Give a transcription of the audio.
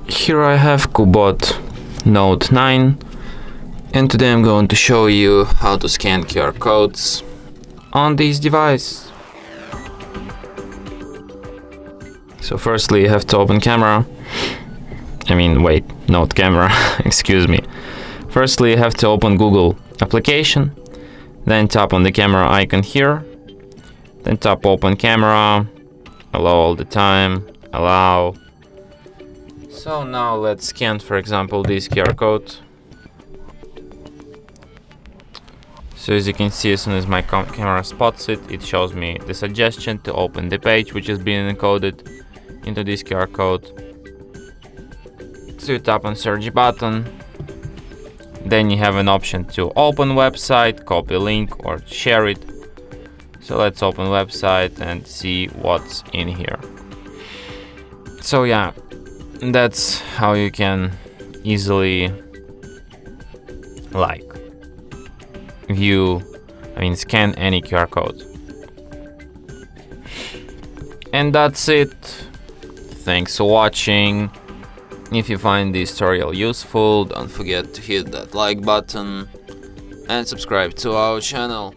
Here I have CUBOT Note 9, and today I'm going to show you how to scan QR codes on this device. So firstly you have to open camera. Not camera, excuse me. Firstly you have to open Google application, then tap on the camera icon here, then tap open camera, allow all the time, allow. So now let's scan, for example, this QR code. So as you can see, as soon as my camera spots it, it shows me the suggestion to open the page which has been encoded into this QR code. So you tap on search button, then you have an option to open website, copy link or share it. So let's open website and see what's in here. So yeah, that's how you can easily scan any QR code. And that's it. Thanks for watching. If you find this tutorial useful, don't forget to hit that like button and subscribe to our channel.